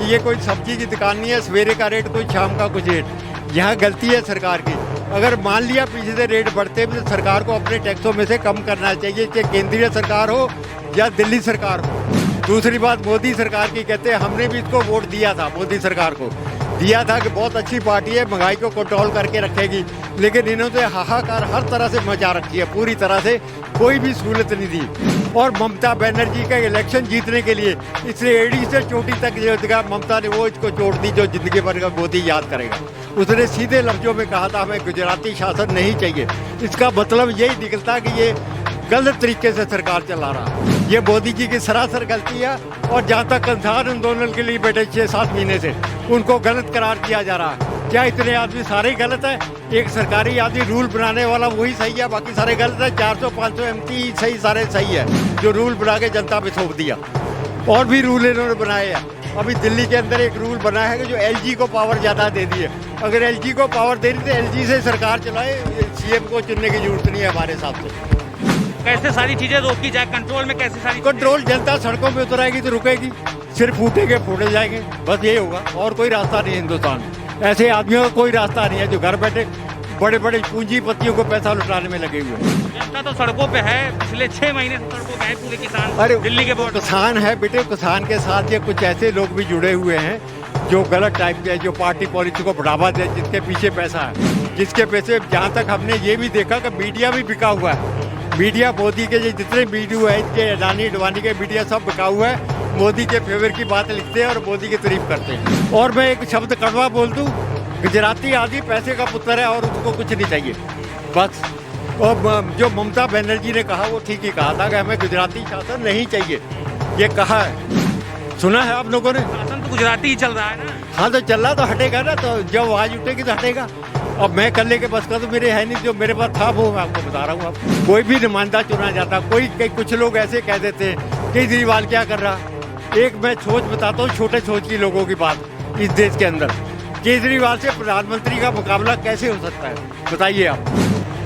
कि ये कोई सब्जी की दुकान नहीं है, सवेरे का रेट कोई शाम का कुछ रेट। यहाँ गलती है सरकार की। अगर मान लिया पीछे से रेट बढ़ते हैं तो सरकार को अपने टैक्सों में से कम करना चाहिए, चाहे केंद्रीय सरकार हो या दिल्ली सरकार हो। दूसरी बात, मोदी सरकार की कहते हैं हमने भी इसको वोट दिया था, मोदी सरकार को दिया था कि बहुत अच्छी पार्टी है, महंगाई को कंट्रोल करके रखेगी, लेकिन इन्होंने हाहाकार हर तरह से मचा रखी है, पूरी तरह से कोई भी सहूलत नहीं दी। और ममता बनर्जी का इलेक्शन जीतने के लिए इसने एड़ी से चोटी तक जो दिखा, ममता ने वो इसको चोट दी जो जिंदगी भर का मोदी याद करेगा। उसने सीधे लफ्जों में कहा था हमें गुजराती शासन नहीं चाहिए। इसका मतलब यही निकलता कि ये गलत तरीके से सरकार चला रहा है। ये मोदी जी की सरासर गलती है। और जहाँ तक किसान आंदोलन के लिए बैठे 6-7 महीने से उनको गलत करार दिया जा रहा है। क्या इतने आदमी सारे ही गलत है? एक सरकारी आदमी रूल बनाने वाला वही सही है, बाकी सारे गलत है। 400-500 एमपी सही, सारे सही है जो रूल बना के जनता पे थोप दिया। और भी रूल इन्होंने बनाए हैं। अभी दिल्ली के अंदर एक रूल बना है कि जो एलजी को पावर ज़्यादा दे दी है। अगर एलजी को पावर दे दी तो एलजी से सरकार चलाए, सीएम को चुनने की जरूरत नहीं है हमारे हिसाब से। कैसे सारी चीजें रोकी जाए, कंट्रोल में कैसे सारी कंट्रोल, जनता सड़कों पे उतराएगी तो रुकेगी, सिर्फ फूटेंगे फोड़े जाएंगे, बस ये होगा। और कोई रास्ता नहीं है हिंदुस्तान में। ऐसे आदमियों का कोई रास्ता नहीं है जो घर बैठे बड़े बड़े पूंजीपतियों को पैसा लुटाने में लगे हुए हैं। जनता तो सड़कों पे है, पिछले 6 महीने से सड़कों पे है पूरे किसान। अरे दिल्ली के बोर्ड किसान है बेटे, किसान के साथ ये कुछ ऐसे लोग भी जुड़े हुए हैं जो गलत टाइप के, जो पार्टी पॉलिसी को बढ़ावा दे, जिसके पीछे पैसा है, जिसके पैसे। जहाँ तक हमने ये भी देखा कि मीडिया भी बिका हुआ है। मीडिया मोदी के जितने वीडियो है, इनके अडानी के मीडिया सब बिका हुआ है। मोदी के फेवर की बात लिखते हैं और मोदी की तारीफ करते हैं। और मैं एक शब्द कड़वा बोल दूं, गुजराती आदमी पैसे का पुत्र है और उसको कुछ नहीं चाहिए, बस। और जो ममता बनर्जी ने कहा वो ठीक ही कहा था कि हमें गुजराती शासन नहीं चाहिए, ये कहा है। सुना है आप लोगों ने? शासन तो गुजराती ही चल रहा है ना। हाँ तो चल रहा तो हटेगा ना, तो जब आवाज उठेगी तो हटेगा। अब मैं करने के बस का तो मेरे है नहीं, जो मेरे पास था वो मैं आपको बता रहा हूँ। आप कोई भी नुमाइंदा चुना जाता, कुछ लोग ऐसे कह देते हैं केजरीवाल क्या कर रहा। एक मैं सोच बताता हूँ, छोटे सोच की लोगों की बात इस देश के अंदर। केजरीवाल से प्रधानमंत्री का मुकाबला कैसे हो सकता है बताइए आप?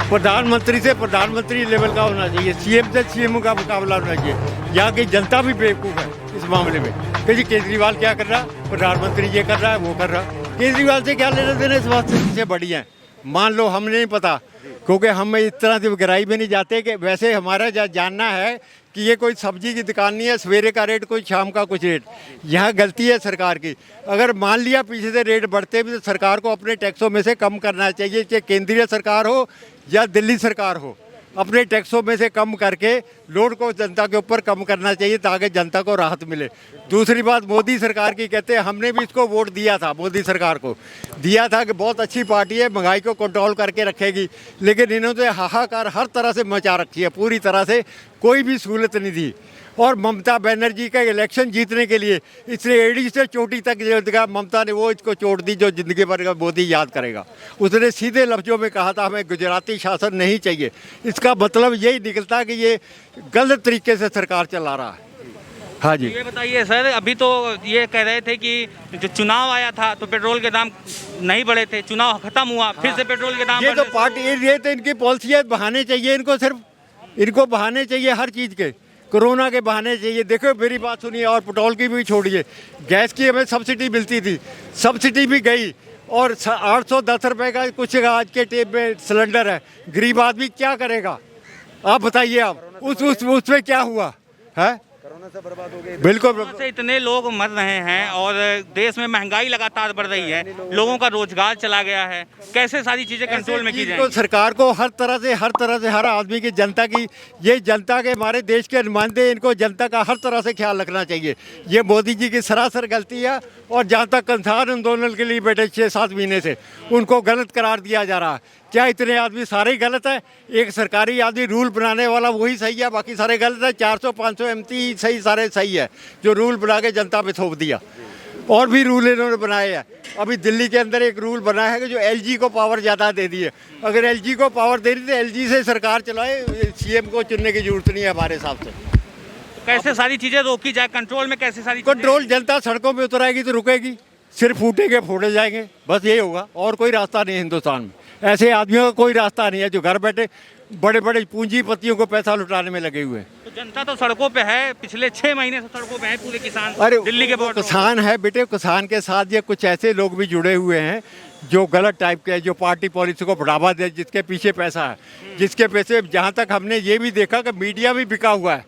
प्रधानमंत्री से प्रधानमंत्री लेवल का होना चाहिए, सीएम से सीएम का मुकाबला होना चाहिए। यहाँ की जनता भी बेवकूफ़ है इस मामले में कि जी केजरीवाल क्या कर रहा, प्रधानमंत्री ये कर रहा है, वो कर रहा। केजरीवाल से क्या लेना देना इस बात से? बढ़िया है, मान लो हमें नहीं पता, क्योंकि हम इस तरह से गहराई में नहीं जाते। कि वैसे हमारा जानना है कि ये कोई सब्जी की दुकान नहीं है, सवेरे का रेट कोई शाम का कुछ रेट। यहाँ गलती है सरकार की। अगर मान लिया पीछे से रेट बढ़ते भी तो सरकार को अपने टैक्सों में से कम करना चाहिए, चाहे केंद्रीय सरकार हो या दिल्ली सरकार हो। अपने टैक्सों में से कम करके लोड को जनता के ऊपर कम करना चाहिए ताकि जनता को राहत मिले। दूसरी बात, मोदी सरकार की कहते हैं हमने भी इसको वोट दिया था, मोदी सरकार को दिया था कि बहुत अच्छी पार्टी है, महंगाई को कंट्रोल करके रखेगी, लेकिन इन्होंने हाहाकार हर तरह से मचा रखी है, पूरी तरह से कोई भी सहूलत नहीं दी। और ममता बनर्जी का इलेक्शन जीतने के लिए इसने एड़ी से चोटी तक जो दिखा, ममता ने वो इसको चोट दी जो जिंदगी भर का मोदी याद करेगा। उसने सीधे लफ्जों में कहा था हमें गुजराती शासन नहीं चाहिए। इसका मतलब यही निकलता कि ये गलत तरीके से सरकार चला रहा है। हाँ जी, ये बताइए सर, अभी तो ये कह रहे थे कि जो चुनाव आया था तो पेट्रोल के दाम नहीं बढ़े थे, चुनाव खत्म हुआ फिर से पेट्रोल के दाम ये तो पार्टी, ये तो इनकी पॉलिसी है, बहाने चाहिए इनको, सिर्फ इनको बहाने चाहिए हर चीज़ के। कोरोना के बहाने चाहिए। देखो मेरी बात सुनिए, और पेट्रोल की भी छोड़िए, गैस की हमें सब्सिडी मिलती थी, सब्सिडी भी गई और 810 रुपये का कुछ आज के टेप में सिलेंडर है। गरीब आदमी क्या करेगा आप बताइए? आप उसमें क्या हुआ है? कोरोना से बर्बाद हो गए। बिल्कुल से इतने लोग मर रहे हैं और देश में महंगाई लगातार बढ़ रही है, लोगों का रोजगार चला गया है। कैसे सारी चीजें कंट्रोल में की जाए? तो सरकार को हर तरह से हर आदमी की, जनता की, ये जनता के हमारे देश के नुमाइंदे, इनको जनता का हर तरह से ख्याल रखना चाहिए। ये मोदी जी की सरासर गलती है। और जहाँ तक किसान आंदोलन के लिए बैठे 6-7 महीने से उनको गलत करार दिया जा रहा है। क्या इतने आदमी सारे ही गलत है? एक सरकारी आदमी रूल बनाने वाला वही सही है, बाकी सारे गलत है। 400-500 एमपी सही, सारे सही है जो रूल बना के जनता पे थोप दिया। और भी रूल इन्होंने बनाए हैं। अभी दिल्ली के अंदर एक रूल बना है कि जो एलजी को पावर ज़्यादा दे दी है। अगर एलजी को पावर दे दी तो एलजी से सरकार चलाए, सीएम को चुनने की जरूरत नहीं है हमारे हिसाब से। कैसे सारी चीजें रोकी जाए, कंट्रोल में कैसे सारी कंट्रोल, जनता सड़कों में उतराएगी तो रुकेगी, सिर्फ फूटेंगे फोड़े जाएंगे, बस ये होगा। और कोई रास्ता नहीं है हिंदुस्तान में। ऐसे आदमियों का कोई रास्ता नहीं है जो घर बैठे बड़े बड़े पूंजीपतियों को पैसा लुटाने में लगे हुए हैं। तो जनता तो सड़कों पे है, पिछले 6 महीने से सड़कों पे है पूरे किसान। अरे दिल्ली के वो बॉर्डर किसान है बेटे, किसान के साथ ये कुछ ऐसे लोग भी जुड़े हुए हैं जो गलत टाइप के, जो पार्टी पॉलिसी को बढ़ावा दे, जिसके पीछे पैसा है, जिसके पैसे। जहाँ तक हमने ये भी देखा कि मीडिया भी बिका हुआ है।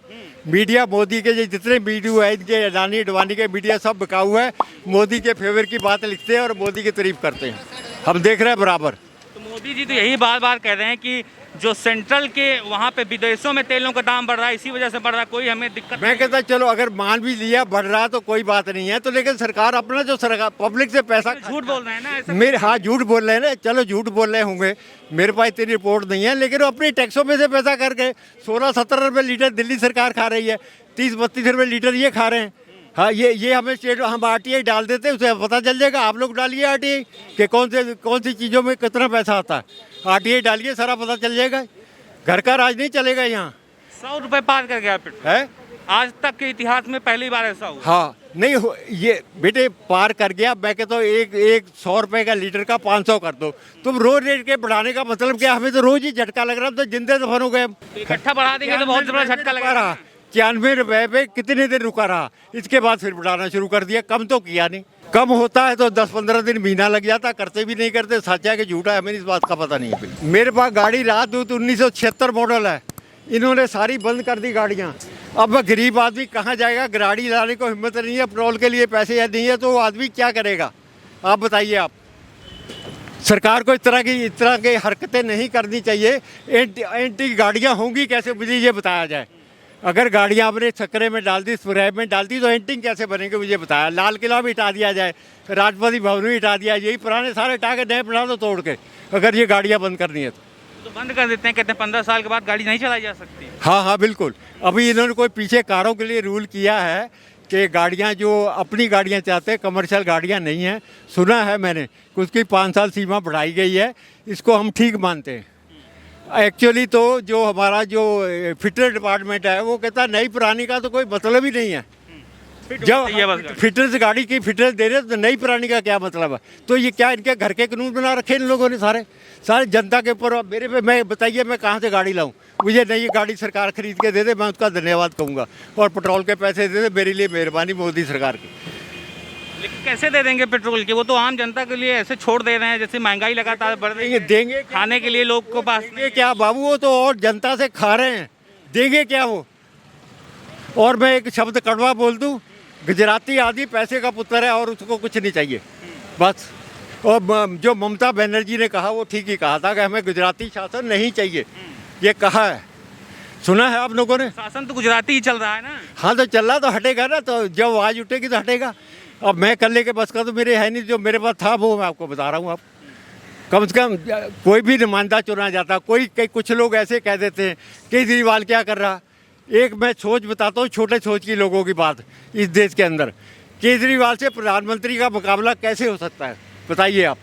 मीडिया मोदी के जितने मीडिया है, इनके अडानी अडवाणी के मीडिया सब बिका हुआ है। मोदी के फेवर की बात लिखते हैं और मोदी की तारीफ करते हैं, हम देख रहे हैं बराबर। तो मोदी जी तो यही बार बार कह रहे हैं कि जो सेंट्रल के वहाँ पे विदेशों में तेलों का दाम बढ़ रहा है, इसी वजह से बढ़ रहा है, कोई हमें दिक्कत मैं कहता चलो अगर मान भी लिया बढ़ रहा तो कोई बात नहीं है, तो लेकिन सरकार अपना जो सरकार पब्लिक से पैसा झूठ बोल रहे हैं ना ऐसा। मेरे हाँ झूठ बोल रहे हैं ना, चलो झूठ बोल रहे होंगे, मेरे पास इतनी रिपोर्ट नहीं है, लेकिन वो अपने टैक्सों में से पैसा करके 16-17 रुपये लीटर दिल्ली सरकार खा रही है, 30-32 रुपये लीटर ये खा रहे हैं। हाँ ये हमें स्टेट हम RTI डाल देते हैं, उसे पता चल जाएगा। आप लोग डालिए RTI कि कौन सी चीज़ों में कितना पैसा आता है। RTI डालिए, सारा पता चल जाएगा। घर का राज नहीं चलेगा यहाँ। 100 रुपये पार कर गया पेट्रोल है, आज तक के इतिहास में पहली बार ऐसा हुआ। हाँ नहीं ये बेटे पार कर गया। मैं कहता हूँ एक 100 रुपये का लीटर का 500 कर दो। तुम रोज रेट के बढ़ाने का मतलब क्या? हमें तो रोज ही झटका लग रहा है, तो जिंदे दफन हो गए। तो इकट्ठा बढ़ा देंगे तो बहुत बड़ा झटका लगेगा। 91 रुपये पे कितने दिन रुका रहा, इसके बाद फिर बढ़ाना शुरू कर दिया। कम तो किया नहीं, कम होता है तो 10-15 दिन महीना लग जाता, करते भी नहीं करते। सच्चा है कि झूठा है, हमें इस बात का पता नहीं है। मेरे पास गाड़ी राजदूत 1976 मॉडल है, इन्होंने सारी बंद कर दी गाड़ियाँ। अब वह गरीब आदमी कहाँ जाएगा? गाड़ी लाने को हिम्मत नहीं है, पेट्रोल के लिए पैसे या नहीं है, तो वो आदमी क्या करेगा? आप बताइए। आप सरकार को इस तरह की हरकतें नहीं करनी चाहिए। एंटी गाड़ियाँ होंगी कैसे, मुझे ये बताया जाए। अगर गाड़ियाँ अपने चक्रे में डाल दी, स्प्रे में डाल दी, तो एंटिंग कैसे बनेंगे मुझे बताया। लाल किला भी हटा दिया जाए, राष्ट्रपति भवन भी हटा दिया, यही पुराने सारे हटा के नए बना दो तोड़ के, अगर ये गाड़ियाँ बंद करनी है तो बंद कर देते हैं। कहते हैं 15 साल के बाद गाड़ी नहीं चलाई जा सकती। हाँ बिल्कुल। अभी इन्होंने कोई पीछे कारों के लिए रूल किया है कि गाड़ियाँ जो अपनी गाड़ियाँ चाहते हैं, कमर्शियल गाड़ियाँ नहीं हैं। सुना है मैंने कि उसकी 5 साल सीमा बढ़ाई गई है, इसको हम ठीक मानते हैं। एक्चुअली तो जो हमारा जो फिटनेस डिपार्टमेंट है वो कहता है नई पुरानी का तो कोई मतलब ही नहीं है। जब फिटनेस गाड़ी की फिटनेस दे रहे तो नई पुरानी का क्या मतलब है? तो ये क्या इनके घर के कानून बना रखे इन लोगों ने सारे जनता के ऊपर। मेरे पे मैं बताइए मैं कहाँ से गाड़ी लाऊं? मुझे नई गाड़ी सरकार खरीद के दे दे, मैं उसका धन्यवाद कहूँगा, और पेट्रोल के पैसे दे दे, मेरे लिए मेहरबानी मोदी सरकार की। लेकिन कैसे दे देंगे पेट्रोल के? वो तो आम जनता के लिए ऐसे छोड़ दे रहे हैं जैसे महंगाई लगातार बढ़ रही है। देंगे खाने के लिए लोग को पास देंगे क्या बाबू? वो तो और जनता से खा रहे हैं, देंगे क्या वो? और मैं एक शब्द कड़वा बोल दूं, गुजराती आदमी पैसे का पुत्र है और उसको कुछ नहीं चाहिए बस। और जो ममता बनर्जी ने कहा वो ठीक ही कहा था कि हमें गुजराती शासन नहीं चाहिए, ये कहा है। सुना है आप लोगों ने? शासन तो गुजराती ही चल रहा है ना। हाँ तो चल रहा तो हटेगा ना, तो जब आवाज़ उठेगी तो हटेगा। अब मैं कर ले के बस का तो मेरे है नहीं, जो मेरे पास था वो मैं आपको बता रहा हूँ। आप कम से कम कोई भी नुमाइंदा चुना जाता, कुछ लोग ऐसे कह देते हैं केजरीवाल क्या कर रहा। एक मैं सोच बताता हूँ, छोटे सोच की लोगों की बात इस देश के अंदर। केजरीवाल से प्रधानमंत्री का मुकाबला कैसे हो सकता है बताइए आप?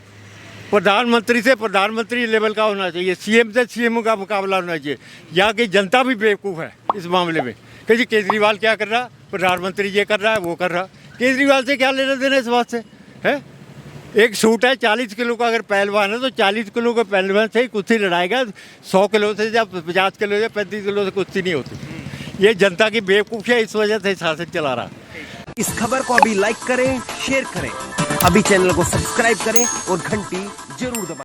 प्रधानमंत्री से प्रधानमंत्री लेवल का होना चाहिए, CM से CM का मुकाबला होना चाहिए। यहाँ की जनता भी बेवकूफ़ है इस मामले में कि जी केजरीवाल क्या कर रहा, प्रधानमंत्री ये कर रहा है, वो कर रहा। केजरीवाल से क्या लेना देना इस बात से है? एक सूट है 40 किलो का, अगर पहलवान है तो 40 किलो के पहलवान से ही कुश्ती लड़ाएगा। 100 किलो से या 50 किलो या 35 किलो से कुश्ती नहीं होती। ये जनता की बेवकूफ़ी है, इस वजह से शासन चला रहा। इस खबर को अभी लाइक करें, शेयर करें, अभी चैनल को सब्सक्राइब करें और घंटी जरूर दबाएं।